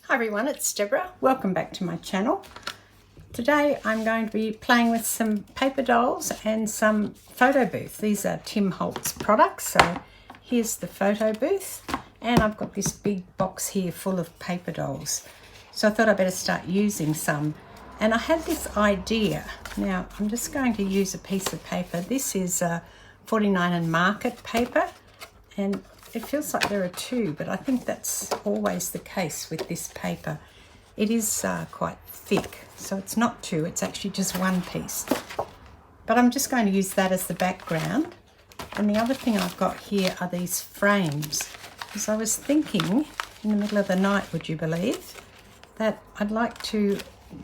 Hi everyone, it's Deborah. Welcome back to my channel. Today I'm going to be playing with some paper dolls and some photo booth. These are Tim Holtz products. So here's the photo booth and I've got this big box here full of paper dolls. So I thought I'd better start using some. And I had this idea. Now I'm just going to use a piece of paper. This is 49 and Market paper, and it feels like there are two, but I think that's always the case with this paper. It is quite thick, so it's not two, it's actually just one piece. But I'm just going to use that as the background. And the other thing I've got here are these frames. Because I was thinking in the middle of the night, would you believe, that I'd like to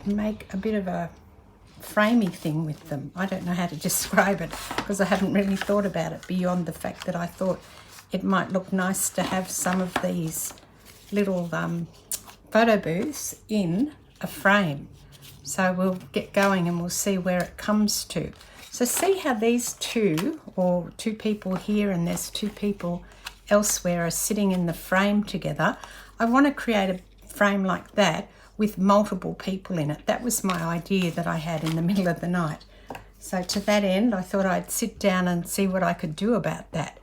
make a bit of a framey thing with them. I don't know how to describe it because I haven't really thought about it beyond the fact that I thought it might look nice to have some of these little photo booths in a frame. So we'll get going and we'll see where it comes to. So see how these two, or two people here and there's two people elsewhere, are sitting in the frame together. I want to create a frame like that with multiple people in it. That was my idea that I had in the middle of the night. So to that end, I thought I'd sit down and see what I could do about that.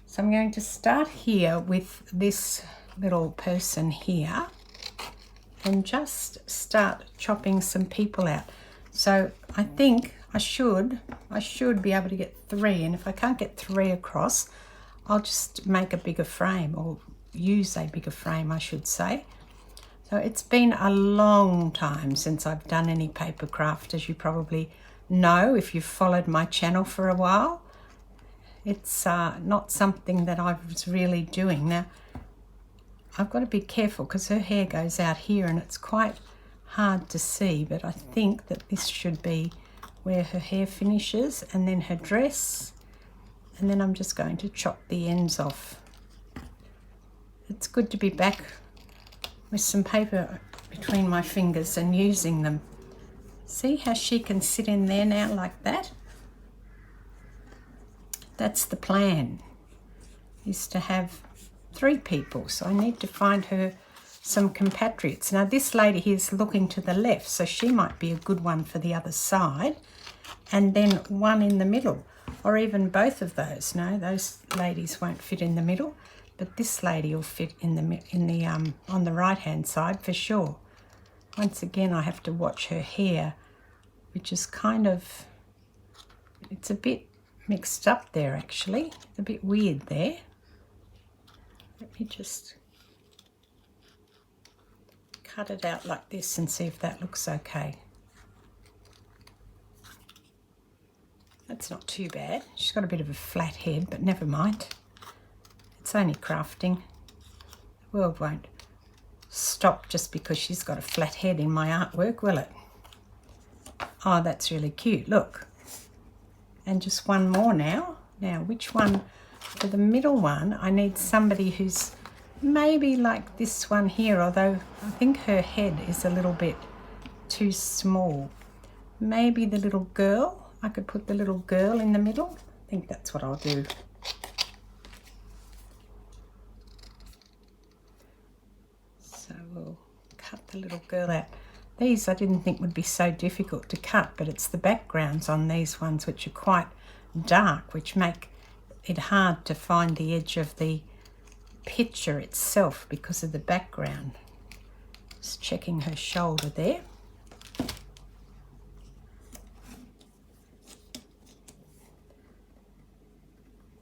So I'm going to start here with this little person here and just start chopping some people out. So I think I should be able to get three, and if I can't get three across, I'll just make a bigger frame, or use a bigger frame I should say. So it's been a long time since I've done any paper craft, as you probably know if you've followed my channel for a while. It's not something that I was really doing. Now, I've got to be careful because her hair goes out here and it's quite hard to see, but I think that this should be where her hair finishes, and then her dress, and then I'm just going to chop the ends off. It's good to be back with some paper between my fingers and using them. See how she can sit in there now like that? That's the plan, is to have three people. So I need to find her some compatriots. Now this lady here is looking to the left, so she might be a good one for the other side, and then one in the middle, or even both of those. No, those ladies won't fit in the middle, but this lady will fit in the on the right hand side for sure. Once again, I have to watch her hair, which is kind of, it's a bit mixed up there actually. It's a bit weird there. Let me just cut it out like this and see if that looks okay. That's not too bad. She's got a bit of a flat head, but never mind. It's only crafting. The world won't stop just because she's got a flat head in my artwork, will it? Oh, that's really cute. Look. And just one more now. Now, which one? For the middle one, I need somebody who's maybe like this one here, although I think her head is a little bit too small. Maybe the little girl. I could put the little girl in the middle. I think that's what I'll do. So we'll cut the little girl out. These I didn't think would be so difficult to cut, but it's the backgrounds on these ones which are quite dark, which make it hard to find the edge of the picture itself because of the background. Just checking her shoulder there.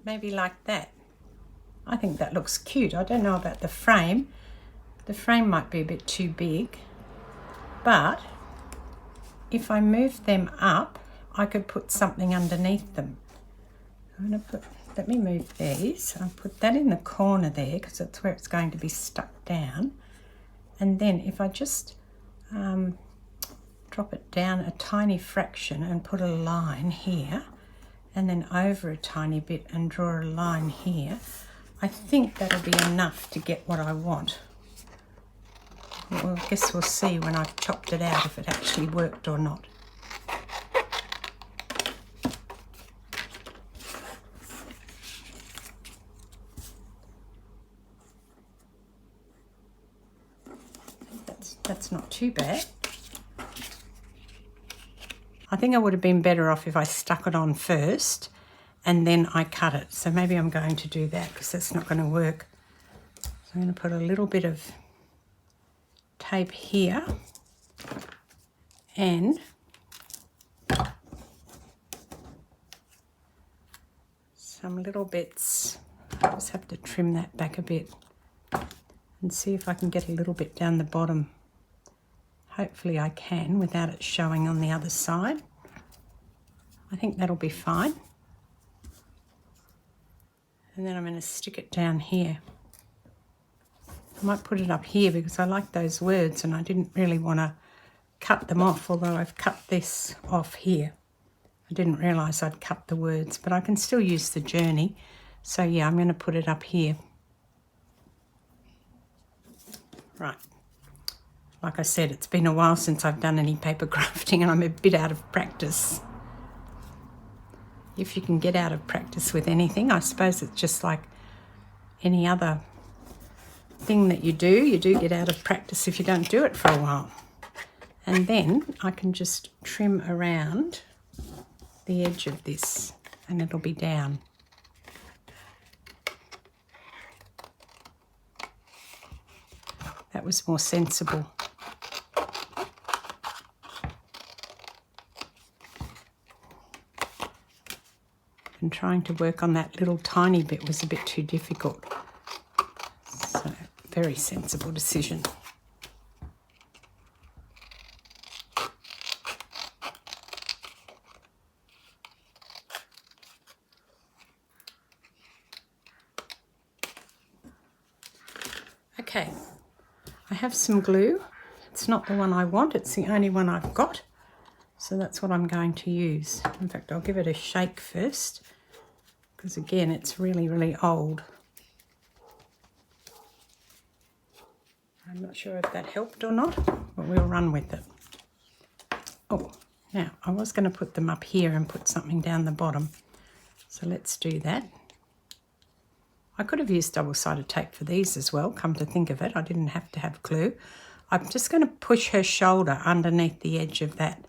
Maybe like that. I think that looks cute. I don't know about the frame. The frame might be a bit too big. But if I move them up, I could put something underneath them. I'm going to put, let me move these. I'll put that in the corner there because that's where it's going to be stuck down. And then if I just drop it down a tiny fraction and put a line here, and then over a tiny bit and draw a line here, I think that'll be enough to get what I want. Well, I guess we'll see when I've chopped it out if it actually worked or not. That's not too bad. I think I would have been better off if I stuck it on first and then I cut it. So maybe I'm going to do that because that's not going to work. So I'm going to put a little bit of tape here and some little bits. I just have to trim that back a bit and see if I can get a little bit down the bottom. Hopefully I can without it showing on the other side. I think that'll be fine. And then I'm going to stick it down here. I might put it up here because I like those words and I didn't really want to cut them off, although I've cut this off here. I didn't realise I'd cut the words, but I can still use the journey. So yeah, I'm going to put it up here. Right. Like I said, it's been a while since I've done any paper crafting and I'm a bit out of practice. If you can get out of practice with anything, I suppose it's just like any other thing that you do get out of practice if you don't do it for a while. And then I can just trim around the edge of this and it'll be down. That was more sensible. And trying to work on that little tiny bit was a bit too difficult. So, very sensible decision. Okay, I have some glue. It's not the one I want, it's the only one I've got. So that's what I'm going to use. In fact, I'll give it a shake first, because again, it's really, really old. I'm not sure if that helped or not, but we'll run with it. Oh, now I was going to put them up here and put something down the bottom. So let's do that. I could have used double-sided tape for these as well, come to think of it. I didn't have to have glue. I'm just going to push her shoulder underneath the edge of that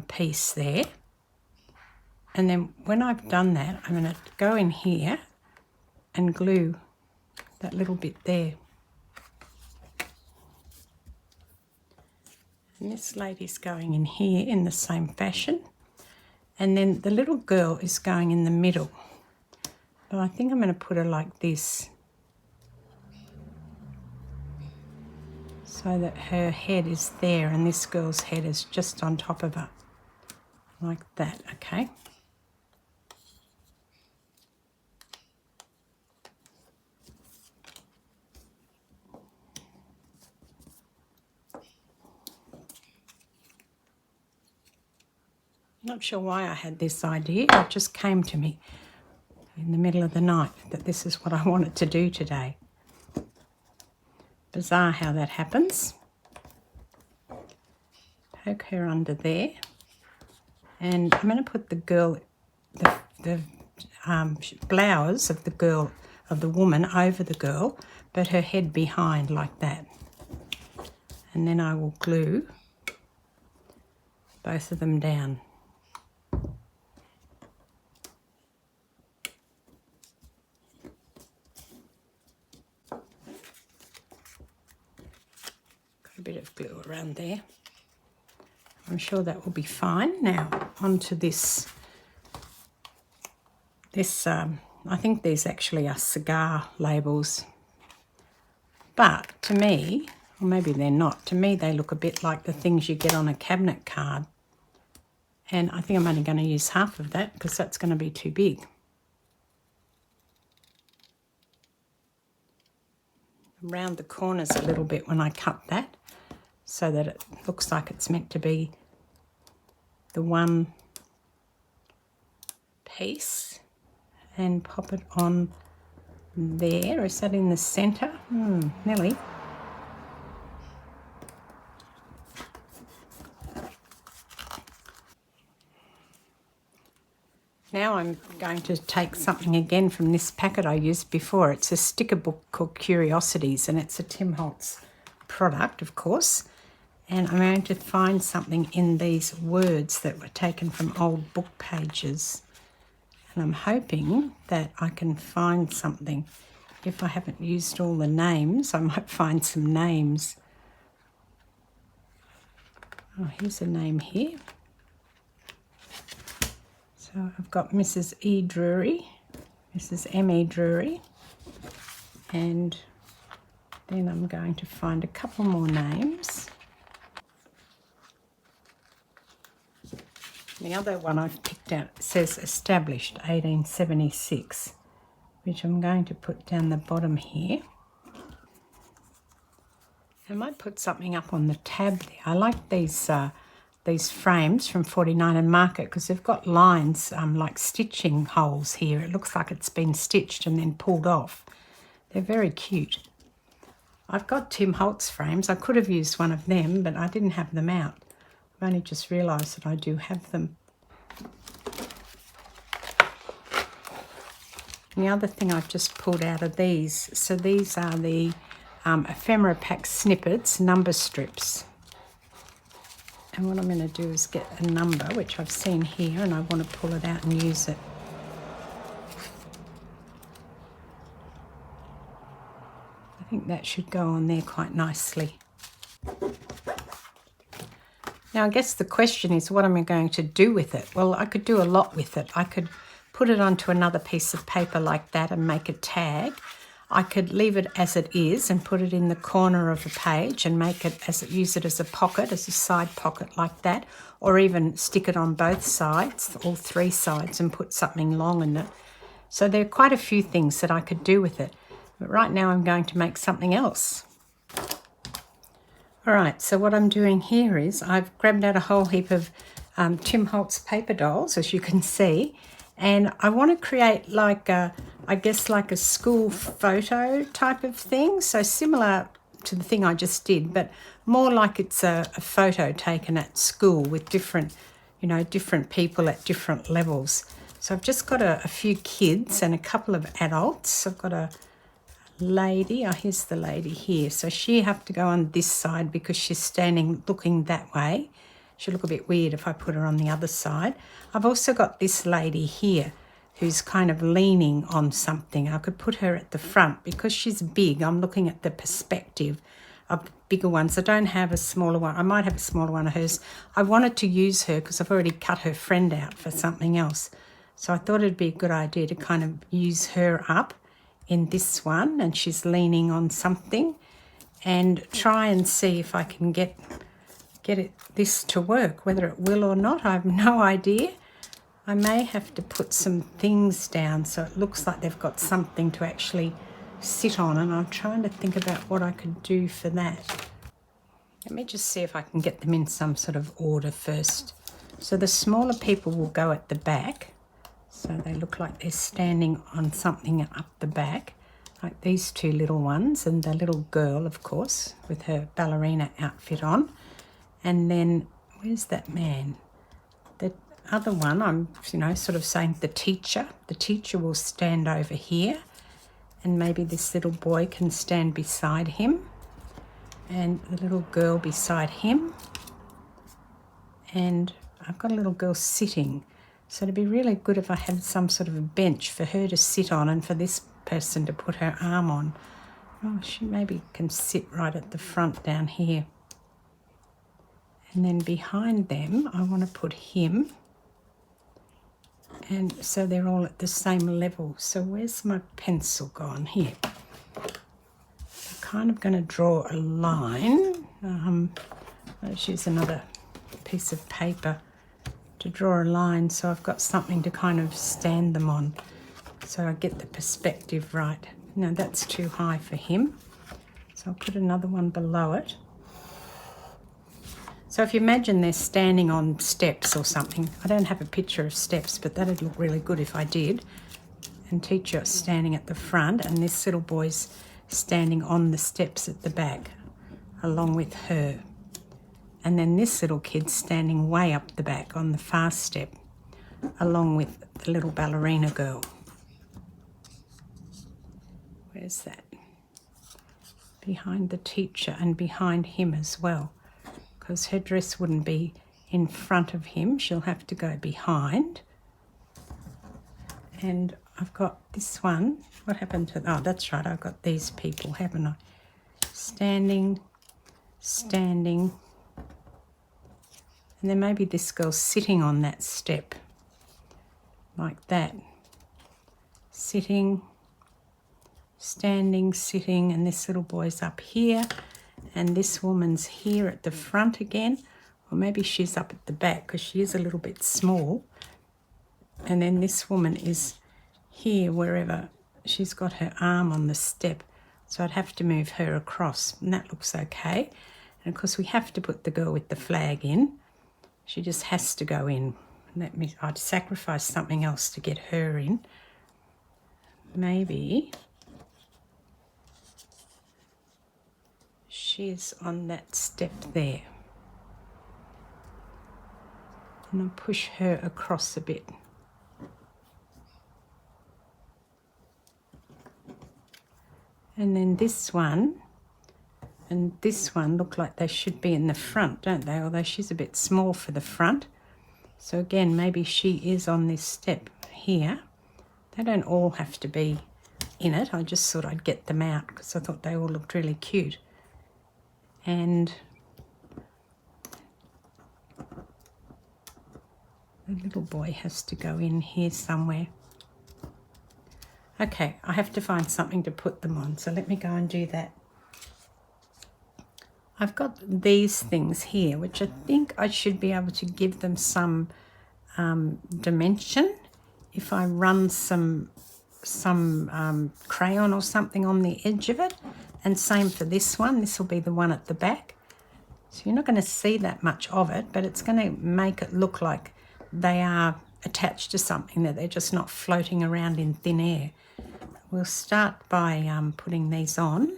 piece there. And then when I've done that, I'm going to go in here and glue that little bit there. And this lady's going in here in the same fashion. And then the little girl is going in the middle. But I think I'm going to put her like this, so that her head is there and this girl's head is just on top of her, like that, okay? Not sure why I had this idea, it just came to me in the middle of the night that this is what I wanted to do today. Bizarre how that happens. Poke her under there, and I'm going to put the girl, the blouse of the girl, of the woman over the girl, but her head behind like that. And then I will glue both of them down. A bit of glue around there. I'm sure that will be fine. Now onto this. I think these actually are cigar labels, but to me, or maybe they're not, to me they look a bit like the things you get on a cabinet card, and I think I'm only going to use half of that because that's going to be too big. Round the corners a little bit when I cut that, so that it looks like it's meant to be the one piece, and pop it on there. Is that in the centre? Nearly. Now I'm going to take something again from this packet I used before. It's a sticker book called Curiosities, and it's a Tim Holtz product, of course. And I'm going to find something in these words that were taken from old book pages. And I'm hoping that I can find something. If I haven't used all the names, I might find some names. Oh, here's a name here. So I've got Mrs. E. Drury, Mrs. M.E. Drury, and then I'm going to find a couple more names. The other one I've picked out says established 1876, which I'm going to put down the bottom here. I might put something up on the tab there. I like these frames from 49 and Market because they've got lines like stitching holes here. It looks like it's been stitched and then pulled off. They're very cute. I've got Tim Holtz frames. I could have used one of them, but I didn't have them out. I've only just realised that I do have them. And the other thing I've just pulled out of these, so these are the ephemera pack snippets, number strips. And what I'm going to do is get a number, which I've seen here, and I want to pull it out and use it. I think that should go on there quite nicely. Now, I guess the question is, what am I going to do with it? Well, I could do a lot with it. I could put it onto another piece of paper like that and make a tag. I could leave it as it is and put it in the corner of a page and make it use it as a pocket, as a side pocket like that, or even stick it on both sides, all three sides, and put something long in it. So there are quite a few things that I could do with it. But right now I'm going to make something else. All right, so what I'm doing here is I've grabbed out a whole heap of Tim Holtz paper dolls, as you can see, and I want to create like a, I guess like a school photo type of thing, so similar to the thing I just did, but more like it's a photo taken at school with different, different people at different levels. So I've just got a few kids and a couple of adults. I've got a lady, here's the lady here, so she have to go on this side because she's standing looking that way. She'll look a bit weird if I put her on the other side. I've also got this lady here who's kind of leaning on something. I could put her at the front because she's big. I'm looking at the perspective of bigger ones. I don't have a smaller one. I might have a smaller one of hers. I wanted to use her because I've already cut her friend out for something else, so I thought it'd be a good idea to kind of use her up in this one, and she's leaning on something, and try and see if I can get this to work. Whether it will or not, I have no idea. I may have to put some things down so it looks like they've got something to actually sit on, and I'm trying to think about what I could do for that. Let me just see if I can get them in some sort of order first. So the smaller people will go at the back. So they look like they're standing on something up the back, like these two little ones, and the little girl, of course, with her ballerina outfit on. And then, where's that man? The other one, I'm, sort of saying the teacher. The teacher will stand over here, and maybe this little boy can stand beside him, and the little girl beside him. And I've got a little girl sitting. So it'd be really good if I had some sort of a bench for her to sit on and for this person to put her arm on. Oh, she maybe can sit right at the front down here. And then behind them, I want to put him. And so they're all at the same level. So where's my pencil gone? Here. I'm kind of going to draw a line. Let's use another piece of paper to draw a line, so I've got something to kind of stand them on, so I get the perspective right. No, that's too high for him, so I'll put another one below it. So if you imagine they're standing on steps or something, I don't have a picture of steps, but that'd look really good if I did. And teacher standing at the front, and this little boy's standing on the steps at the back along with her. And then this little kid's standing way up the back on the far step, along with the little ballerina girl. Where's that? behind the teacher and behind him as well, because her dress wouldn't be in front of him. She'll have to go behind. And I've got this one. What happened to... Oh, that's right. I've got these people, haven't I? Standing, standing. And then maybe this girl's sitting on that step. Like that. Sitting, standing, sitting. And this little boy's up here. And this woman's here at the front again. Or maybe she's up at the back because she is a little bit small. And then this woman is here wherever she's got her arm on the step. So I'd have to move her across, and that looks okay. And of course we have to put the girl with the flag in. She just has to go in. I'd sacrifice something else to get her in. Maybe she's on that step there. And I'll push her across a bit. And then this one and this one look like they should be in the front, don't they? Although she's a bit small for the front. So again, maybe she is on this step here. They don't all have to be in it. I just thought I'd get them out because I thought they all looked really cute. And the little boy has to go in here somewhere. Okay, I have to find something to put them on, so let me go and do that. I've got these things here, which I think I should be able to give them some dimension if I run some crayon or something on the edge of it. And same for this one. This will be the one at the back. So you're not going to see that much of it, but it's going to make it look like they are attached to something, that they're just not floating around in thin air. We'll start by putting these on.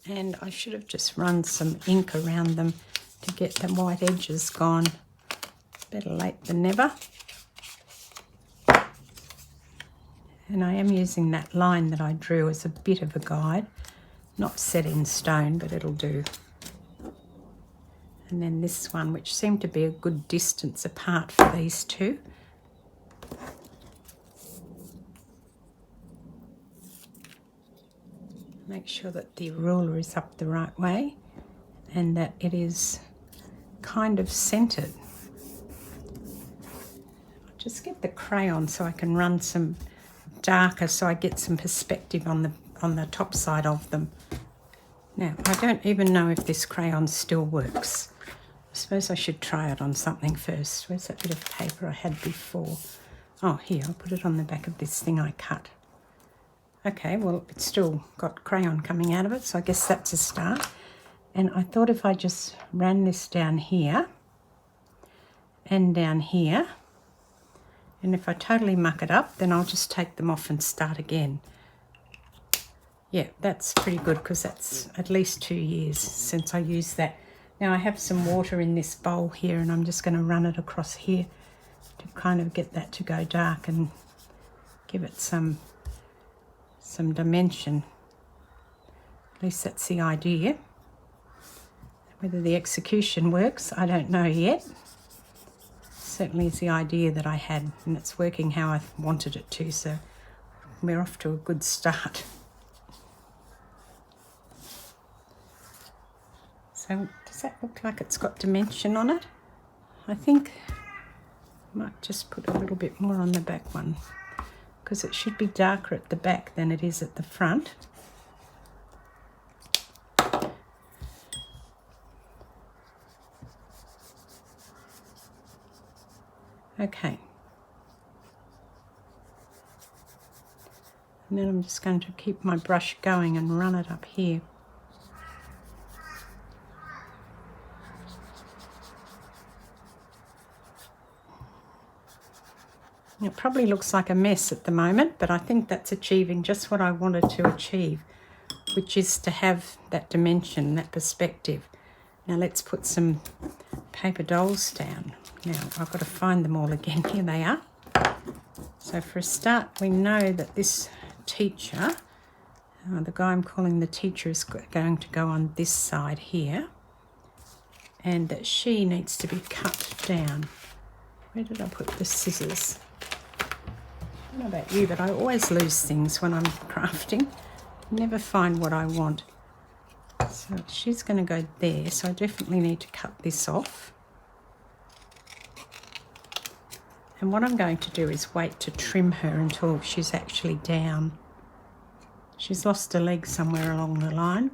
And I should have just run some ink around them to get the white edges gone. Better late than never. And I am using that line that I drew as a bit of a guide. Not set in stone, but it'll do. And then this one, which seemed to be a good distance apart for these two. Make sure that the ruler is up the right way and that it is kind of centered. I'll just get the crayon so I can run some darker so I get some perspective on the top side of them. Now, I don't even know if this crayon still works. I suppose I should try it on something first. Where's that bit of paper I had before? Oh, here, I'll put it on the back of this thing I cut. Okay, well, it's still got crayon coming out of it, so I guess that's a start. And I thought if I just ran this down here and down here, and if I totally muck it up, then I'll just take them off and start again. Yeah, that's pretty good because that's at least 2 years since I used that. Now I have some water in this bowl here and I'm just going to run it across here to kind of get that to go dark and give it some dimension. At least that's the idea. Whether the execution works, I don't know yet. Certainly it's the idea that I had and it's working how I wanted it to, so we're off to a good start. So does that look like it's got dimension on it? I think I might just put a little bit more on the back one because it should be darker at the back than it is at the front. Okay. And then I'm just going to keep my brush going and run it up here. It probably looks like a mess at the moment, but I think that's achieving just what I wanted to achieve, which is to have that dimension, that perspective. Now let's put some paper dolls down. Now I've got to find them all again. Here they are. So for a start, we know that this teacher, the guy I'm calling the teacher, is going to go on this side here, and that she needs to be cut down. Where did I put the scissors? I don't know about you, but I always lose things when I'm crafting. Never find what I want. So she's going to go there, so I definitely need to cut this off. And what I'm going to do is wait to trim her until she's actually down. She's lost a leg somewhere along the line.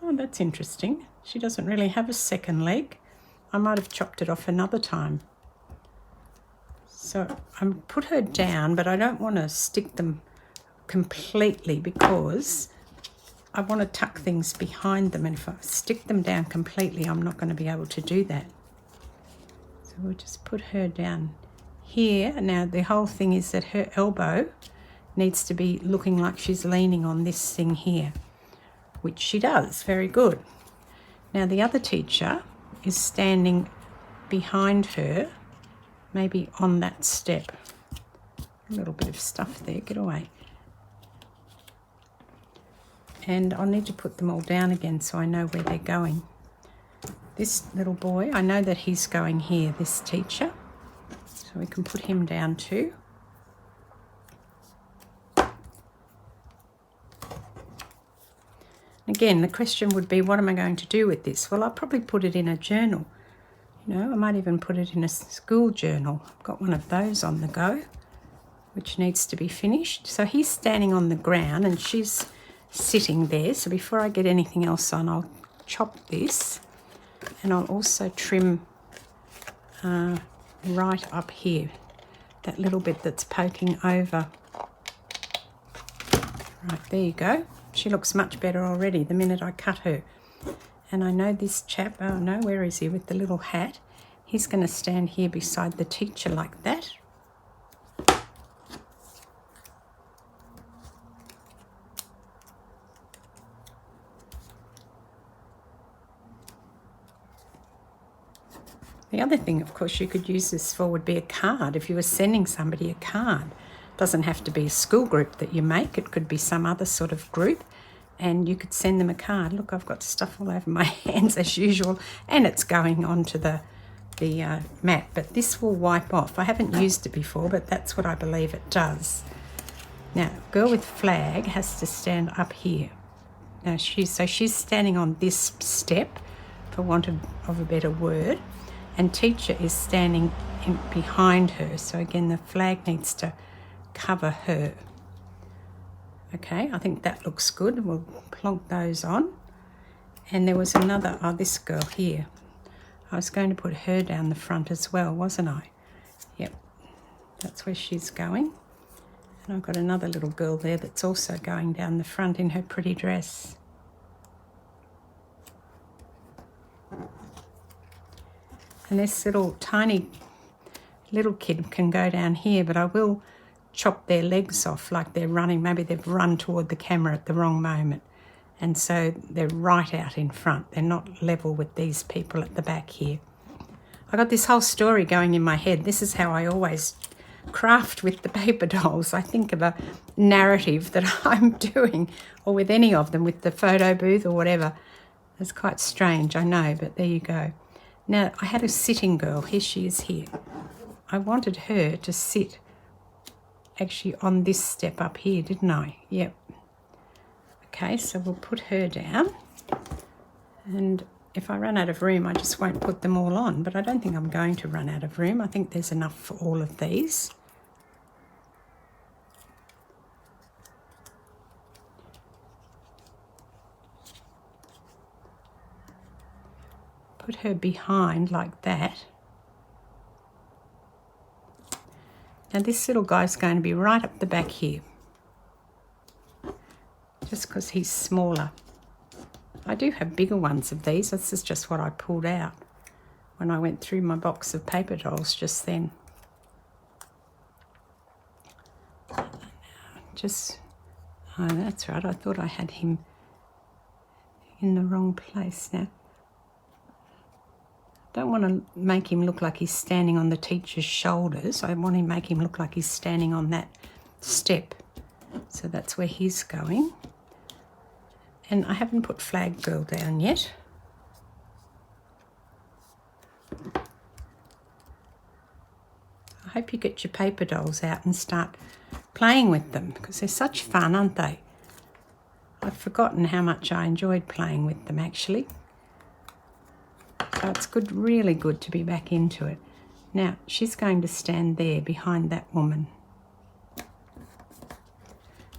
Oh, that's interesting. She doesn't really have a second leg. I might have chopped it off another time. So I put her down, but I don't want to stick them completely because I want to tuck things behind them, and if I stick them down completely, I'm not going to be able to do that. So we'll just put her down here. Now the whole thing is that her elbow needs to be looking like she's leaning on this thing here, which she does. Very good. Now the other teacher is standing behind her, maybe on that step. A little bit of stuff there, get away. And I'll need to put them all down again so I know where they're going. This little boy, I know that he's going here, this teacher. So we can put him down too. Again, the question would be, what am I going to do with this? Well, I'll probably put it in a journal. You know, I might even put it in a school journal. I've got one of those on the go, which needs to be finished. So he's standing on the ground and she's sitting there. So before I get anything else on, I'll chop this, and I'll also trim right up here, that little bit that's poking over. Right, there you go. She looks much better already the minute I cut her. And I know this chap, oh no, where is he with the little hat? He's going to stand here beside the teacher like that. The other thing, of course, you could use this for would be a card. If you were sending somebody a card, it doesn't have to be a school group that you make. It could be some other sort of group, and you could send them a card. Look, I've got stuff all over my hands as usual, and it's going onto the mat, but this will wipe off. I haven't used it before, but that's what I believe it does. Now, girl with flag has to stand up here. Now she's standing on this step, for want of a better word, and teacher is standing behind her. So again, the flag needs to cover her. Okay, I think that looks good. We'll plonk those on. And there was another, this girl here. I was going to put her down the front as well, wasn't I? Yep, that's where she's going. And I've got another little girl there that's also going down the front in her pretty dress. And this little tiny little kid can go down here, but I will chop their legs off like they're running. Maybe they've run toward the camera at the wrong moment. And so they're right out in front. They're not level with these people at the back here. I got this whole story going in my head. This is how I always craft with the paper dolls. I think of a narrative that I'm doing, or with any of them, with the photo booth or whatever. It's quite strange, I know, but there you go. Now, I had a sitting girl. Here she is here. I wanted her to sit actually on this step up here, didn't I? Yep. Okay, so we'll put her down, and if I run out of room, I just won't put them all on, but I don't think I'm going to run out of room. I think there's enough for all of these. Put her behind like that. Now this little guy's going to be right up the back here, just because he's smaller. I do have bigger ones of these. This is just what I pulled out. when I went through my box of paper dolls just then. Oh, that's right, I thought I had him in the wrong place now. I don't want to make him look like he's standing on the teacher's shoulders. I want to make him look like he's standing on that step. So that's where he's going. And I haven't put Flag Girl down yet. I hope you get your paper dolls out and start playing with them, because they're such fun, aren't they? I've forgotten how much I enjoyed playing with them, actually. So it's good, really good to be back into it. Now, she's going to stand there behind that woman.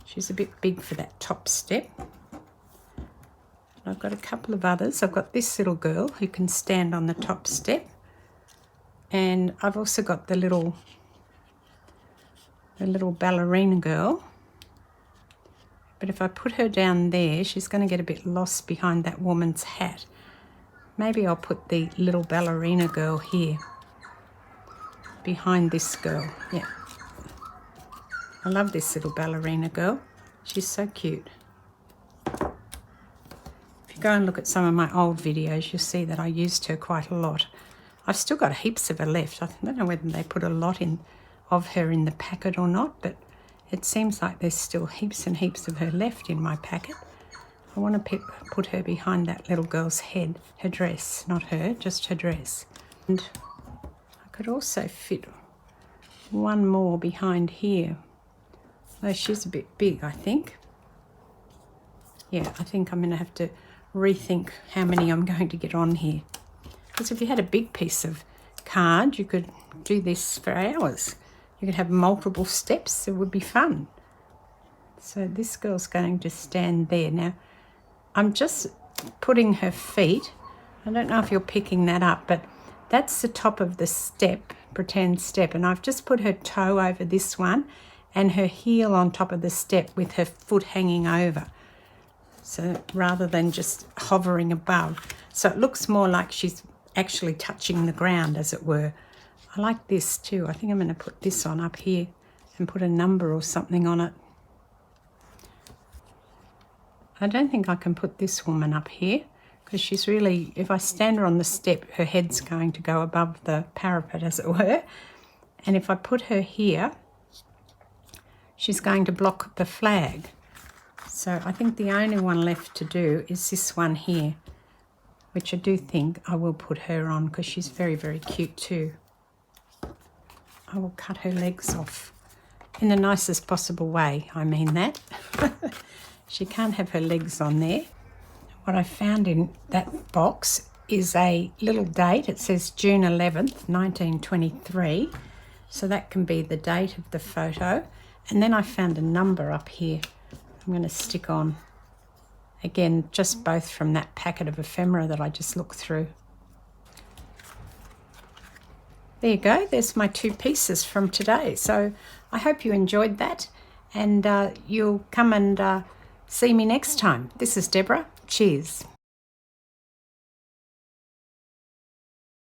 She's a bit big for that top step. I've got a couple of others. I've got this little girl who can stand on the top step. And I've also got the little ballerina girl. But if I put her down there, she's going to get a bit lost behind that woman's hat. Maybe I'll put the little ballerina girl here, behind this girl. Yeah. I love this little ballerina girl. She's so cute. If you go and look at some of my old videos, you'll see that I used her quite a lot. I've still got heaps of her left. I don't know whether they put a lot of her in the packet or not, but it seems like there's still heaps and heaps of her left in my packet. I want to put her behind that little girl's head, her dress, not her, just her dress. And I could also fit one more behind here. Though she's a bit big, I think. Yeah, I think I'm going to have to rethink how many I'm going to get on here. Because if you had a big piece of card, you could do this for hours. You could have multiple steps. It would be fun. So this girl's going to stand there. Now, I'm just putting her feet. I don't know if you're picking that up, but that's the top of the step, pretend step. And I've just put her toe over this one and her heel on top of the step with her foot hanging over. So rather than just hovering above. So it looks more like she's actually touching the ground, as it were. I like this too. I think I'm going to put this on up here and put a number or something on it. I don't think I can put this woman up here because she's really, if I stand her on the step, her head's going to go above the parapet, as it were. And if I put her here, she's going to block the flag. So I think the only one left to do is this one here, which I do think I will put her on because she's very, very cute too. I will cut her legs off in the nicest possible way, I mean that. She can't have her legs on there. What I found in that box is a little date. It says June 11th, 1923. So that can be the date of the photo. And then I found a number up here I'm going to stick on. Again, just both from that packet of ephemera that I just looked through. There you go. There's my two pieces from today. So I hope you enjoyed that. And you'll come and see me next time. This is Deborah. Cheers.